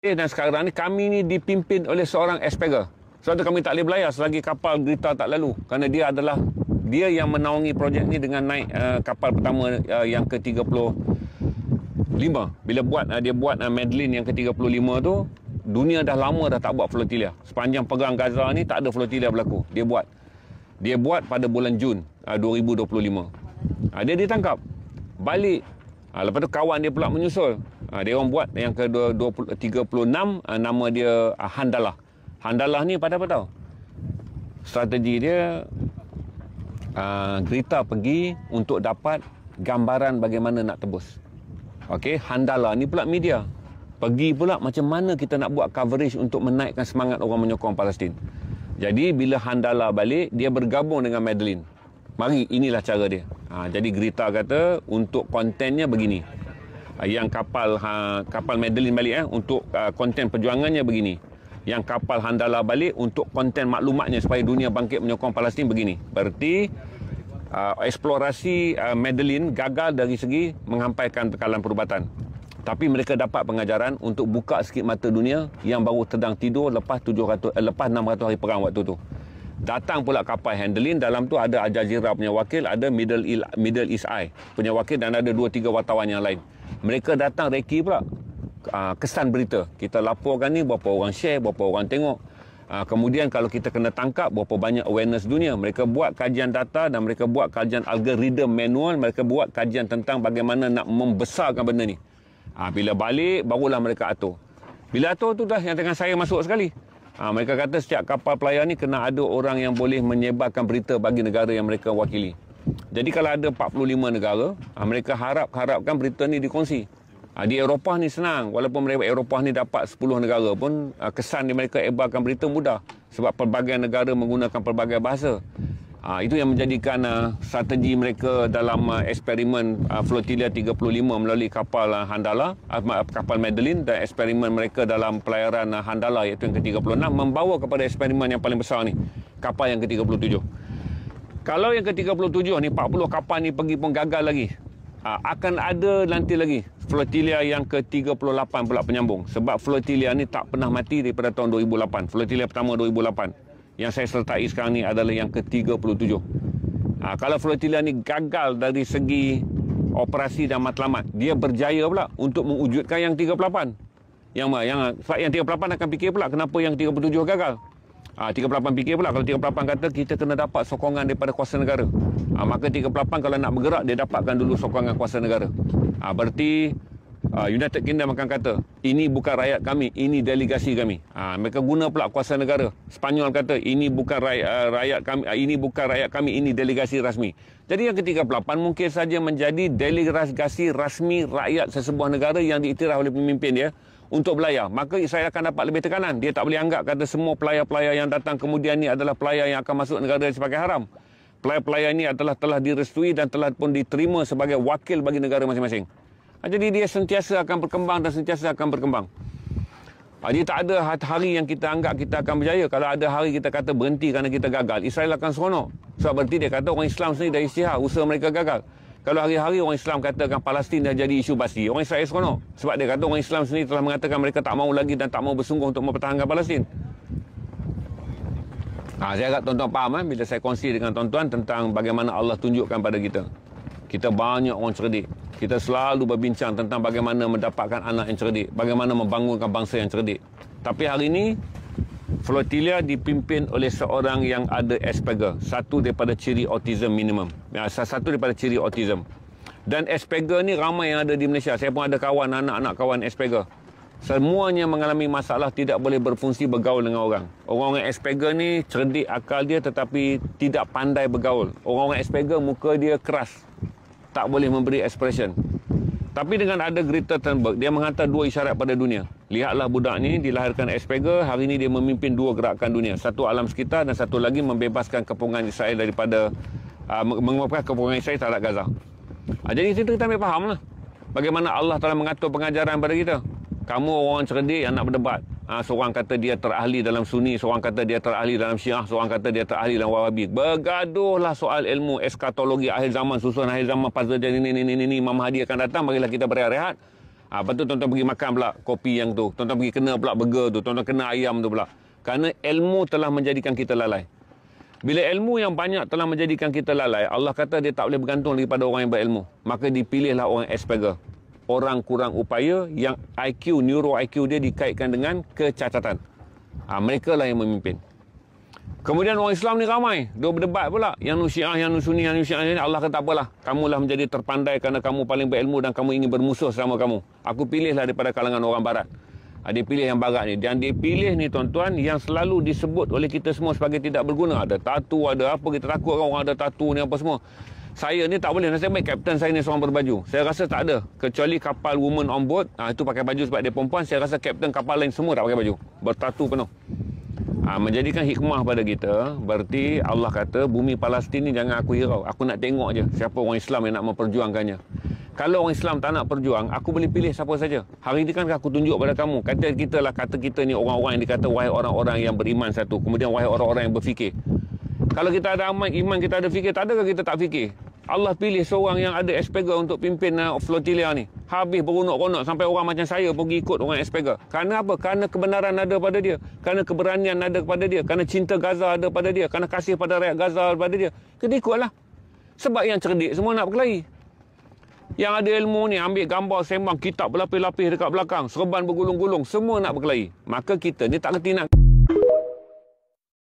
Dan sekarang ni kami ni dipimpin oleh seorang Asperger. Sebab tu kami tak boleh berlayar selagi kapal Grita tak lalu. Kerana dia yang menaungi projek ni dengan naik kapal pertama yang ke-35. Bila dia buat Madeline yang ke-35 tu, dunia dah lama dah tak buat flotilla. Sepanjang perang Gaza ni tak ada flotilla berlaku. Dia buat pada bulan Jun 2025. Dia ditangkap. Balik. Lepas tu kawan dia pula menyusul. Dia orang buat yang ke-36, nama dia Handalah. Handalah ni pada apa tahu? Strategi dia, Grita pergi untuk dapat gambaran bagaimana nak tebus. Okey, Handalah ni pula media. Pergi pula macam mana kita nak buat coverage untuk menaikkan semangat orang menyokong Palestin. Jadi bila Handalah balik, dia bergabung dengan Madeline. Mari, inilah cara dia. Jadi Grita kata untuk kontennya begini. Yang kapal Madeline balik untuk konten perjuangannya begini. Yang kapal Handalah balik untuk konten maklumatnya supaya dunia bangkit menyokong Palestin begini. Berarti eksplorasi Madeline gagal dari segi menghampaikan tekanan perubatan. Tapi mereka dapat pengajaran untuk buka sikit mata dunia yang baru sedang tidur lepas 600 hari perang waktu tu. Datang pula kapal Handaline, dalam tu ada Al Jazeera punya wakil, ada Middle East Eye punya wakil dan ada 2-3 wartawan yang lain. Mereka datang reki pula kesan berita. Kita laporkan ni, berapa orang share, berapa orang tengok. Kemudian kalau kita kena tangkap, berapa banyak awareness dunia. Mereka buat kajian data dan mereka buat kajian algoritma manual. Mereka buat kajian tentang bagaimana nak membesarkan benda ni. Bila balik, barulah mereka atur. Bila atur tu dah yang dengan saya masuk sekali. Mereka kata setiap kapal pelayar ni kena ada orang yang boleh menyebarkan berita bagi negara yang mereka wakili. Jadi kalau ada 45 negara, mereka harapkan berita ni dikongsi. Di Eropah ni senang. Walaupun mereka Eropah ni dapat 10 negara pun, kesan di mereka ebarkan berita mudah. Sebab pelbagai negara menggunakan pelbagai bahasa. Itu yang menjadikan strategi mereka dalam eksperimen Flotilla 35 melalui kapal Handalah, kapal Madeline, dan eksperimen mereka dalam pelayaran Handalah iaitu yang ke-36 membawa kepada eksperimen yang paling besar ni, kapal yang ke-37. Kalau yang ke-37 ni 40 kapal ni pergi pun gagal lagi, akan ada nanti lagi Flotilla yang ke-38 pula penyambung. Sebab Flotilla ni tak pernah mati daripada tahun 2008. Flotilla pertama 2008. Yang saya sertai sekarang ni adalah yang ke-37. Kalau flotilla ni gagal dari segi operasi dan matlamat, dia berjaya pula untuk mewujudkan yang 38. Sebab yang 38 akan fikir pula kenapa yang 37 gagal. 38 fikir pula, kalau 38 kata kita kena dapat sokongan daripada kuasa negara. Maka 38 kalau nak bergerak, dia dapatkan dulu sokongan kuasa negara. Berarti United Kingdom akan kata, ini bukan rakyat kami, ini delegasi kami. Mereka guna pula kuasa negara. Spanyol kata, ini bukan rakyat kami, ini delegasi rasmi. Jadi yang ke-38 mungkin saja menjadi delegasi rasmi rakyat sesebuah negara yang diiktiraf oleh pemimpin dia untuk belayar. Maka Israel akan dapat lebih tekanan. Dia tak boleh anggap kata semua pelayar-pelayar yang datang kemudian ni adalah pelayar yang akan masuk negara sebagai haram. Pelayar-pelayar ini telah direstui dan telah pun diterima sebagai wakil bagi negara masing-masing. Jadi dia sentiasa akan berkembang dan sentiasa akan berkembang. Jadi tak ada hari yang kita anggap kita akan berjaya. Kalau ada hari kita kata berhenti kerana kita gagal, Israel akan seronok. Sebab berarti dia kata orang Islam sendiri dah isytihar, usaha mereka gagal. Kalau hari-hari orang Islam katakan Palestin dah jadi isu basi, orang Israel seronok. Sebab dia kata orang Islam sendiri telah mengatakan mereka tak mahu lagi dan tak mahu bersungguh untuk mempertahankan Palestin. Saya harap tuan-tuan faham bila saya kongsi dengan tuan-tuan tentang bagaimana Allah tunjukkan pada kita. Kita banyak orang cerdik. Kita selalu berbincang tentang bagaimana mendapatkan anak yang cerdik, bagaimana membangunkan bangsa yang cerdik. Tapi hari ini, flotilla dipimpin oleh seorang yang ada Asperger. Satu daripada ciri autism minimum. Satu daripada ciri autism. Dan Asperger ni ramai yang ada di Malaysia. Saya pun ada kawan, anak-anak kawan Asperger. Semuanya mengalami masalah tidak boleh berfungsi bergaul dengan orang. Orang-orang Asperger ni cerdik akal dia tetapi tidak pandai bergaul. Orang-orang Asperger muka dia keras. Tak boleh memberi expression. Tapi dengan ada Greta Thunberg, dia menghantar 2 isyarat pada dunia. Lihatlah budak ni dilahirkan Asperger, hari ini dia memimpin 2 gerakan dunia. Satu alam sekitar dan satu lagi membebaskan kepungan Israel daripada mengubahkan kepungan Israel terhadap Gaza. Jadi situ kita ambil faham lah bagaimana Allah telah mengatur pengajaran pada kita. Kamu orang cerdik yang nak berdebat. Seorang kata dia terahli dalam Sunni, seorang kata dia terahli dalam Syiah, seorang kata dia terahli dalam Wahabi. Bergaduhlah soal ilmu eskatologi akhir zaman, susunan akhir zaman, puzzle jadi ini, Imam Mahdi akan datang, bagilah kita berehat-rehat. Lepas tu tuan-tuan pergi makan pula kopi yang tu. Tuan-tuan pergi kena pula burger tu. Tuan-tuan kena ayam tu pula. Kerana ilmu telah menjadikan kita lalai. Bila ilmu yang banyak telah menjadikan kita lalai, Allah kata dia tak boleh bergantung lagi pada orang yang berilmu. Maka dipilihlah orang Asperger. Orang kurang upaya yang IQ, neuro IQ dia dikaitkan dengan kecacatan. Mereka lah yang memimpin. Kemudian orang Islam ni ramai. Dia berdebat pula. Yang nu Syiah, yang nu Sunni, yang nu Syiah ni. Allah kata apalah. Kamulah menjadi terpandai kerana kamu paling berilmu dan kamu ingin bermusuh sama kamu. Aku pilihlah daripada kalangan orang barat. Dia pilih yang barat ni. Dan dia pilih ni tuan-tuan yang selalu disebut oleh kita semua sebagai tidak berguna. Ada tatu, ada apa. Kita takut orang ada tatu ni apa semua. Saya ni tak boleh. Nasib baik kapten saya ni seorang berbaju. Saya rasa tak ada. Kecuali kapal woman on board. Itu pakai baju sebab dia perempuan. Saya rasa kapten kapal lain semua tak pakai baju. Bertatu penuh. Menjadikan hikmah pada kita. Berarti Allah kata bumi Palestin ni jangan aku hirau. Aku nak tengok je siapa orang Islam yang nak memperjuangkannya. Kalau orang Islam tak nak perjuang, aku boleh pilih siapa saja. Hari ini kan aku tunjuk pada kamu. Kata kita ni orang-orang yang dikata wahai orang-orang yang beriman satu. Kemudian wahai orang-orang yang berfikir. Kalau kita ada iman, kita ada fikir. Tak adakah kita tak fikir? Allah pilih seorang yang ada Asperger untuk pimpin flotilla ni. Habis beronok-ronok sampai orang macam saya pergi ikut orang Asperger. Kerana apa? Kerana kebenaran ada pada dia. Kerana keberanian ada pada dia. Kerana cinta Gaza ada pada dia. Kerana kasih pada rakyat Gaza pada dia. Kita ikutlah. Sebab yang cerdik semua nak berkelahi. Yang ada ilmu ni ambil gambar sembang kitab berlapis-lapis dekat belakang. Serban bergulung-gulung. Semua nak berkelahi. Maka kita ni tak kerti nak